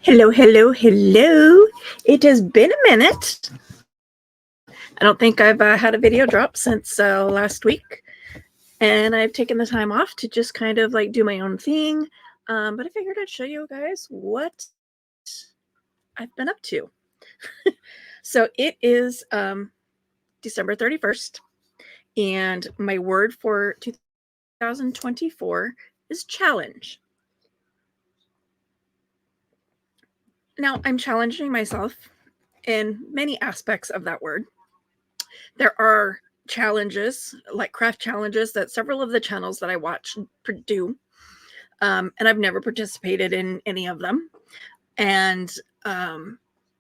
Hello, hello, hello. It has been a minute. I don't think I've had a video drop since last week. And I've taken the time off to just kind of like do my own thing. But I figured I'd show you guys what I've been up to. So it is December 31st. And my word for 2024 is challenge. Now, I'm challenging myself in many aspects of that word. There are challenges, like craft challenges, that several of the channels that I watch do. And I've never participated in any of them. And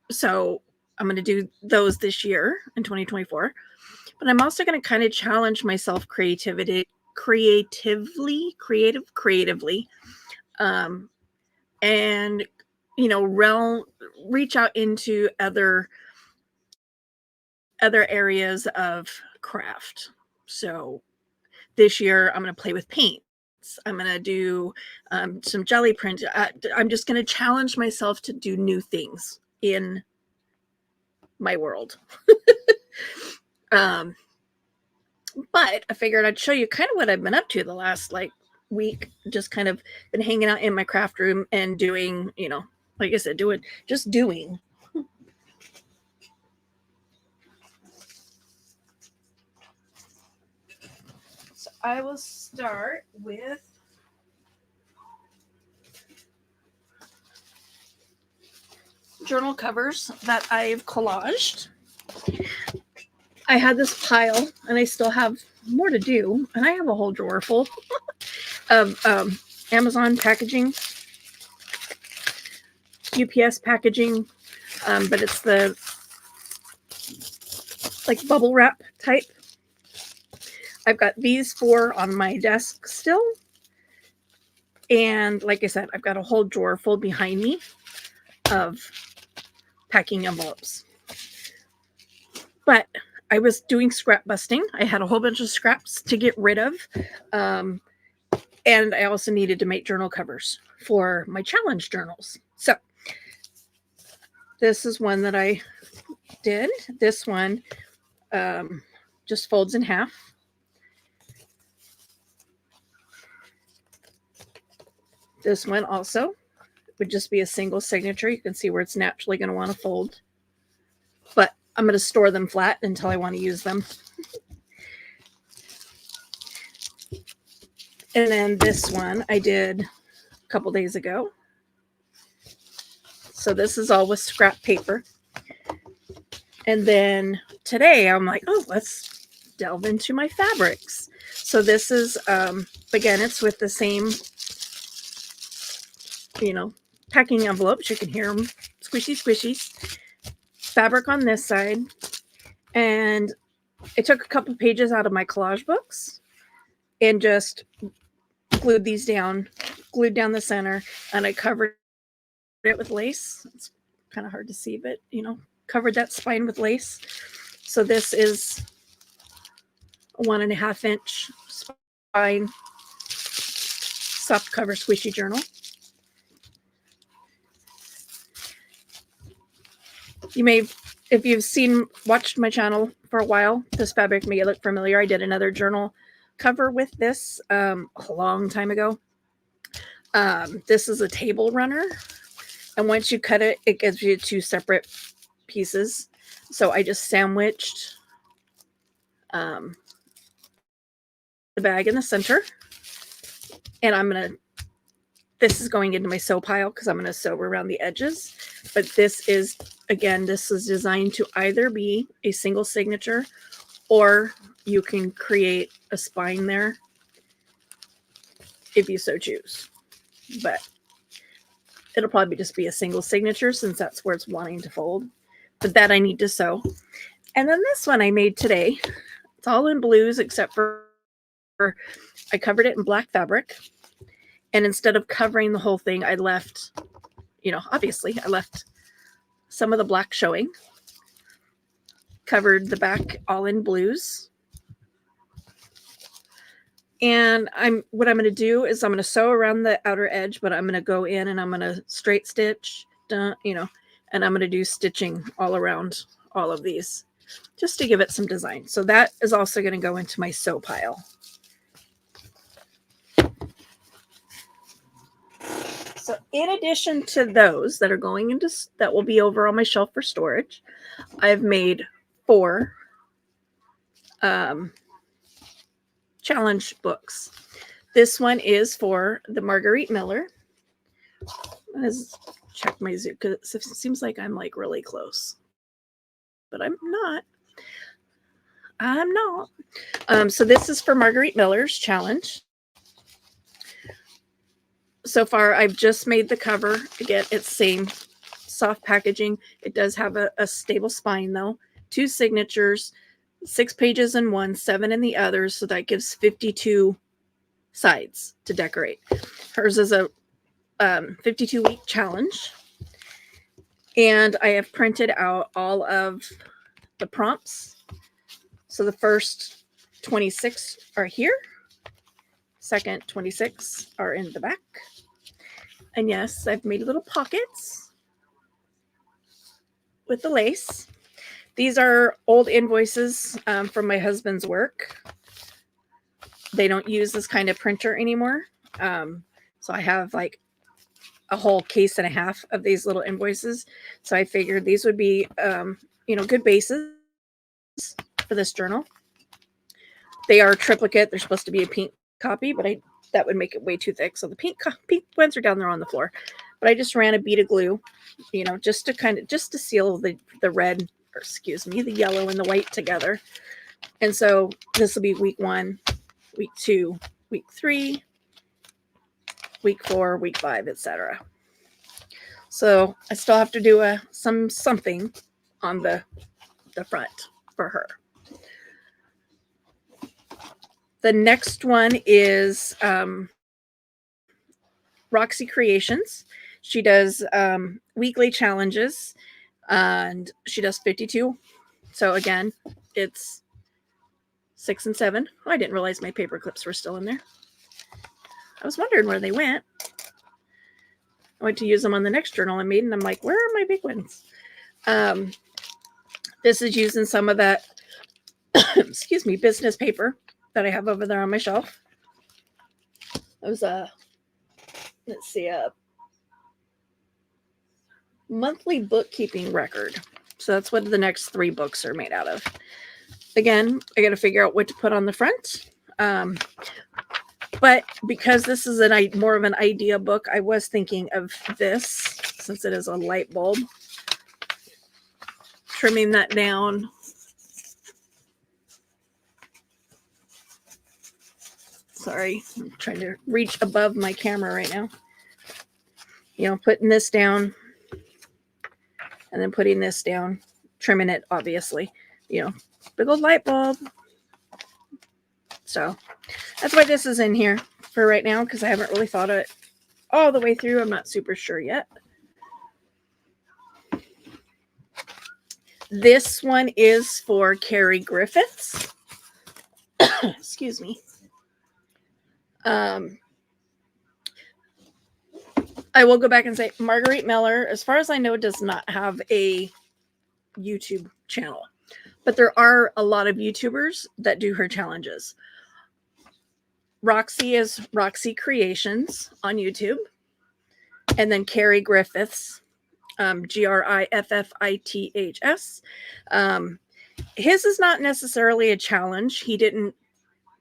so I'm going to do those this year in 2024. But I'm also going to kind of challenge myself creatively, and reach out into other areas of craft. So this year I'm going to play with paints. I'm going to do some jelly print. I'm just going to challenge myself to do new things in my world. But I figured I'd show you kind of what I've been up to the last week. Just kind of been hanging out in my craft room and doing, like I said, doing. So I will start with journal covers that I've collaged. I had this pile, and I still have more to do, and I have a whole drawer full of Amazon packaging, UPS packaging, but it's the bubble wrap type. I've got these 4 on my desk still, and like I said, I've got a whole drawer full behind me of packing envelopes. But I was doing scrap busting. I had a whole bunch of scraps to get rid of. And I also needed to make journal covers for my challenge journals. So this is one that I did. This one just folds in half. This one also would just be a single signature. You can see where it's naturally going to want to fold. But I'm going to store them flat until I want to use them. And then this one I did a couple days ago. So this is all with scrap paper. And then today I'm like, oh, let's delve into my fabrics. So this is, again, it's with the same, packing envelopes. You can hear them squishy, squishy. Fabric on this side. And I took a couple pages out of my collage books and just glued these down, glued down the center, and I covered it with lace. It's kind of hard to see, but covered that spine with lace. So this is a 1.5 inch spine soft cover squishy journal. You may, if you've watched my channel for a while, this fabric may look familiar. I did another journal cover with this a long time ago. This is a table runner, and once you cut it, it gives you 2 separate pieces. So I just sandwiched the bag in the center, and this is going into my sew pile because I'm going to sew around the edges. But this is designed to either be a single signature, or you can create a spine there if you so choose. But it'll probably just be a single signature since that's where it's wanting to fold. But that I need to sew. And then this one I made today. It's all in blues except for I covered it in black fabric. And instead of covering the whole thing, I left, obviously I left some of the black showing. Covered the back all in blues. And what I'm going to do is I'm going to sew around the outer edge, but I'm going to go in and I'm going to straight stitch you know, and I'm going to do stitching all around all of these just to give it some design. So that is also going to go into my sew pile. So in addition to those that are going into, that will be over on my shelf for storage, I've made 4 challenge books. This one is for the Marguerite Miller. Let's check my zoom because it seems like I'm like really close, but I'm not. I'm not. So this is for Marguerite Miller's challenge. So far, I've just made the cover. Again, it's same soft packaging. It does have a stable spine though. 2 signatures, 6 pages in one, 7 in the other. So that gives 52 sides to decorate. Hers is a 52-week challenge. And I have printed out all of the prompts. So the first 26 are here. Second 26 are in the back. And yes, I've made little pockets with the lace. These are old invoices from my husband's work. They don't use this kind of printer anymore. So I have like a whole case and a half of these little invoices. So I figured these would be, good bases for this journal. They are triplicate. They're supposed to be a pink copy, but that would make it way too thick. So the pink ones are down there on the floor, but I just ran a bead of glue, just to seal the red, or excuse me, the yellow and the white together. And so this will be week 1, week 2, week 3, week 4, week 5, etc. So I still have to do something on the front for her. The next one is Roxy Creations. She does weekly challenges, and she does 52. So again, it's 6 and 7. Oh, I didn't realize my paper clips were still in there. I was wondering where they went. I went to use them on the next journal I made, and I'm like, where are my big ones? This is using some of that, excuse me, business paper that I have over there on my shelf. It was a monthly bookkeeping record. So that's what the next 3 books are made out of. Again, I got to figure out what to put on the front. But because this is more of an idea book, I was thinking of this, since it is a light bulb. Trimming that down. Sorry, I'm trying to reach above my camera right now. Putting this down and then putting this down, trimming it, obviously. Big old light bulb. So that's why this is in here for right now, because I haven't really thought of it all the way through. I'm not super sure yet. This one is for Carrie Griffiths. Excuse me. I will go back and say Marguerite Miller, as far as I know, does not have a YouTube channel, but there are a lot of YouTubers that do her challenges. Roxy is Roxy Creations on YouTube, and then Carrie Griffiths, Griffiths. His is not necessarily a challenge. He didn't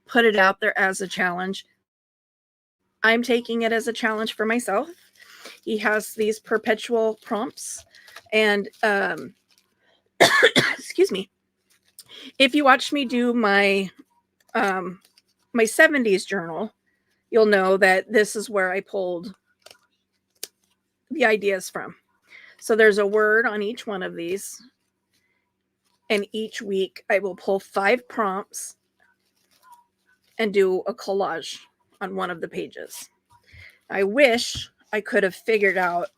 put it out there as a challenge. I'm taking it as a challenge for myself. He has these perpetual prompts, and excuse me. If you watch me do my 70s journal, you'll know that this is where I pulled the ideas from. So there's a word on each one of these, and each week I will pull 5 prompts and do a collage on one of the pages. I wish I could have figured out,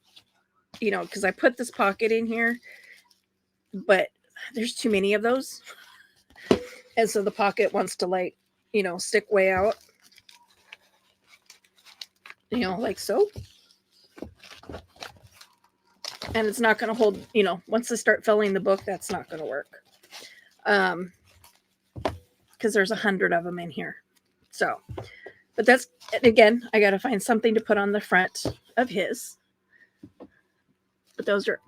because I put this pocket in here, but there's too many of those. And so the pocket wants to stick way out, like so. and it's not going to hold, once I start filling the book, that's not going to work. Because there's 100 of them in here. So, but that's, again, I got to find something to put on the front of his. But those are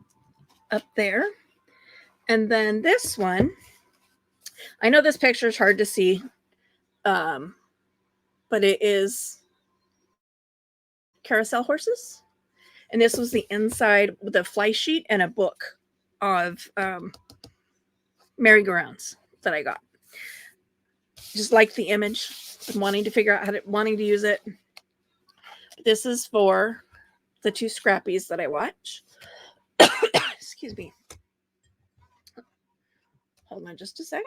up there. And then this one, I know this picture is hard to see, but it is carousel horses. And this was the inside with a fly sheet and a book of merry-go-rounds that I got. Just like the image, wanting to figure out wanting to use it. This is for the 2 Scrappies that I watch. Excuse me. Hold on just a second.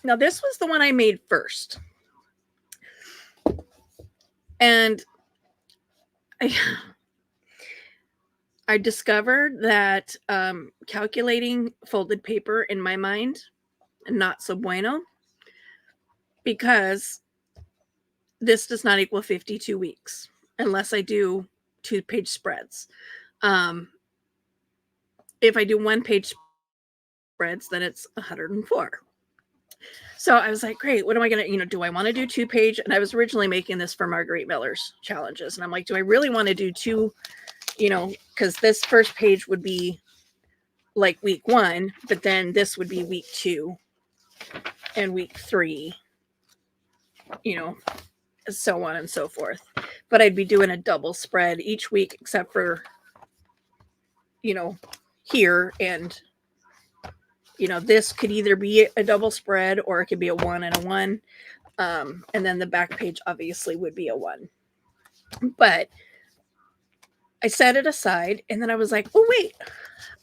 Now, this was the one I made first. And I discovered that calculating folded paper in my mind, not so bueno, because this does not equal 52 weeks unless I do 2-page spreads. If I do 1-page spreads, then it's 104. So I was like, great, what am I going to, do I want to do 2-page? And I was originally making this for Marguerite Miller's challenges. And I'm like, do I really want to do 2, because this first page would be like week 1, but then this would be week 2 and week 3, so on and so forth. But I'd be doing a double spread each week, except for, here. And, this could either be a double spread or it could be a 1 and a 1. And then the back page obviously would be a 1. But I set it aside, and then I was like, oh, wait,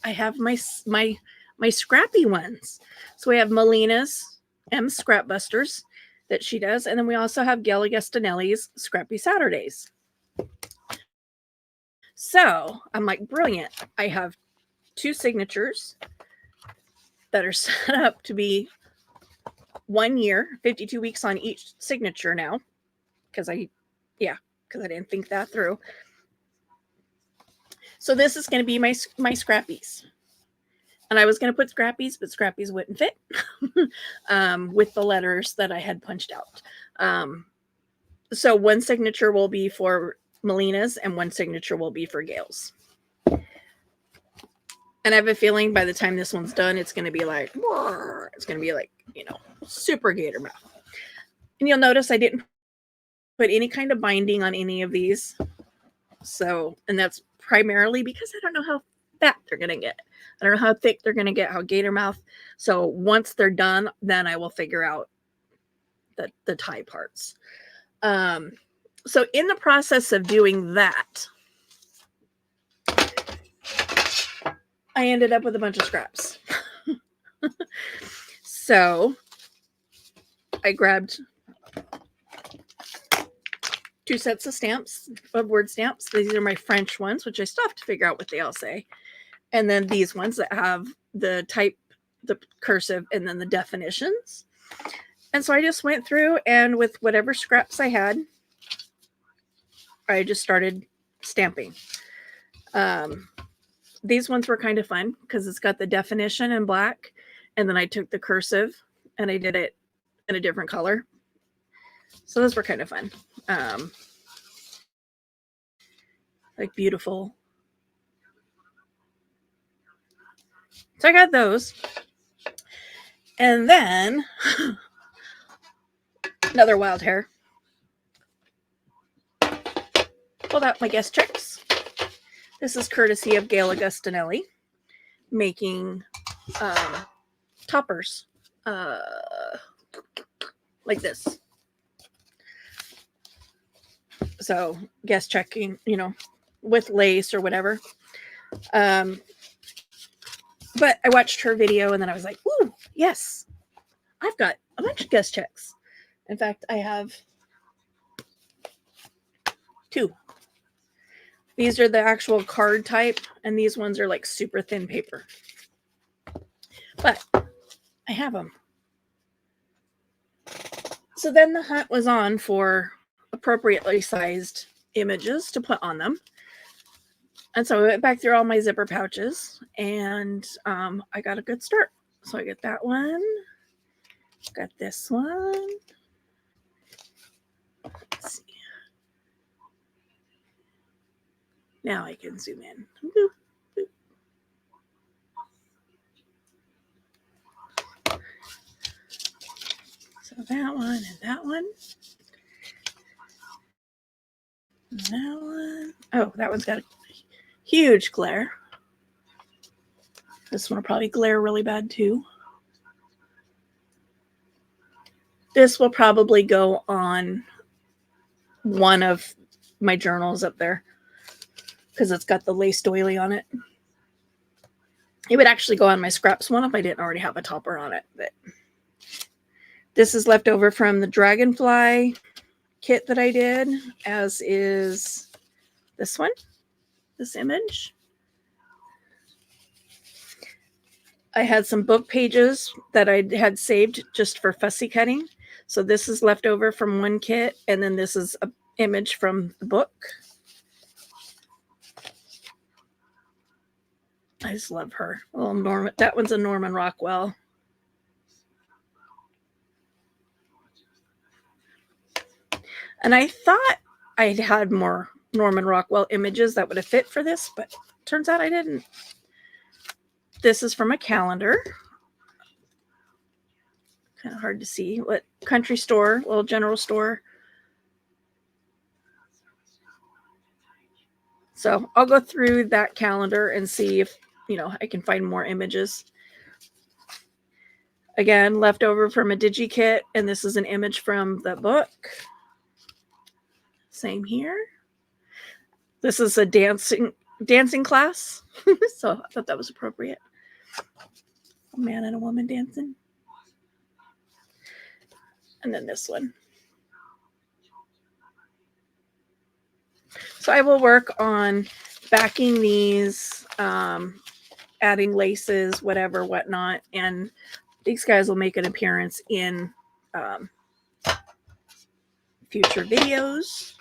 I have my scrappy ones. So we have Melina's Scrapbusters that she does. And then we also have Gail Agostinelli's Scrappy Saturdays. So I'm like, brilliant. I have 2 signatures that are set up to be 1 year, 52 weeks on each signature now. Because I didn't think that through. So this is going to be my Scrappies. And I was going to put Scrappies, but Scrappies wouldn't fit with the letters that I had punched out. So 1 signature will be for Melina's and 1 signature will be for Gail's. And I have a feeling by the time this one's done, it's going to be like, super gator mouth. And you'll notice I didn't put any kind of binding on any of these. So, and that's primarily because I don't know how fat they're going to get. I don't know how thick they're going to get, how gator mouth. So once they're done, then I will figure out the tie parts. So in the process of doing that, I ended up with a bunch of scraps. So I grabbed 2 sets of stamps, of word stamps. These are my French ones, which I still have to figure out what they all say. And then these ones that have the type, the cursive, and then the definitions. And so I just went through, and with whatever scraps I had, I just started stamping. These ones were kind of fun because it's got the definition in black, and then I took the cursive and I did it in a different color. So those were kind of fun. Like beautiful. So I got those. And then another wild hair. Pulled out my guest checks. This is courtesy of Gail Agostinelli making toppers like this. So guest checking, with lace or whatever. But I watched her video and then I was like, ooh, yes, I've got a bunch of guest checks. In fact, I have 2. These are the actual card type, and these ones are like super thin paper. But I have them. So then the hunt was on for appropriately sized images to put on them. And so I went back through all my zipper pouches, and I got a good start. So I get that one, got this one. Let's see. Now I can zoom in. Boop, boop. So that one and that one. And that one. Oh, that one's got a huge glare. This one will probably glare really bad too. This will probably go on one of my journals up there because it's got the lace doily on it. It would actually go on my scraps one if I didn't already have a topper on it. But this is left over from the dragonfly kit that I did, as is this one, this image. I had some book pages that I had saved just for fussy cutting. So this is left over from one kit, and then this is an image from the book. I just love her. Well, Norman, that one's a Norman Rockwell. And I thought I had more Norman Rockwell images that would have fit for this, but turns out I didn't. This is from a calendar. Kind of hard to see. What country store, little general store. So I'll go through that calendar and see if, I can find more images. Again, left over from a digi kit, and this is an image from the book. Same here. This is a dancing class. So I thought that was appropriate. A man and a woman dancing. And then this one. So I will work on backing these, adding laces, whatever, whatnot. And these guys will make an appearance in future videos.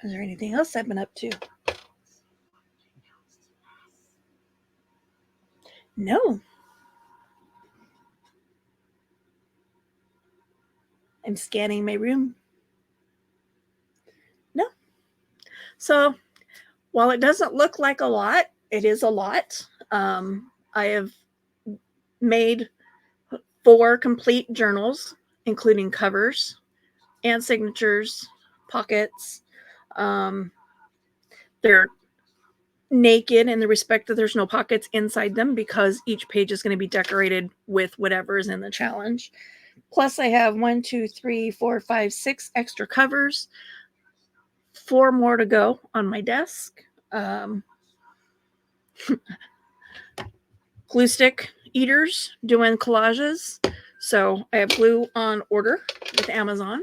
Is there anything else I've been up to? No. I'm scanning my room. No. So while it doesn't look like a lot, it is a lot. I have made 4 complete journals, including covers and signatures, pockets. They're naked in the respect that there's no pockets inside them because each page is going to be decorated with whatever is in the challenge. Plus I have 1, 2, 3, 4, 5, 6 extra covers, 4 more to go on my desk. Glue stick eaters doing collages. So I have glue on order with Amazon.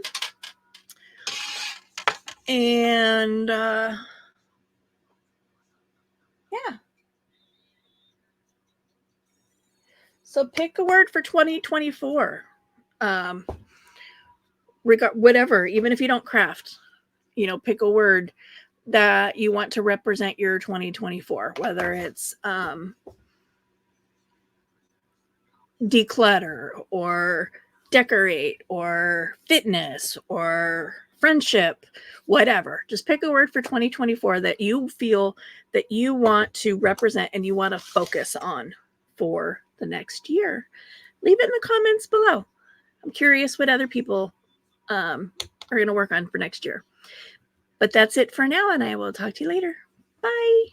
And yeah. So pick a word for 2024. Whatever, even if you don't craft, pick a word that you want to represent your 2024, whether it's declutter or decorate or fitness or friendship, whatever. Just pick a word for 2024 that you feel that you want to represent and you want to focus on for the next year. Leave it in the comments below. I'm curious what other people are going to work on for next year. But that's it for now, and I will talk to you later. Bye.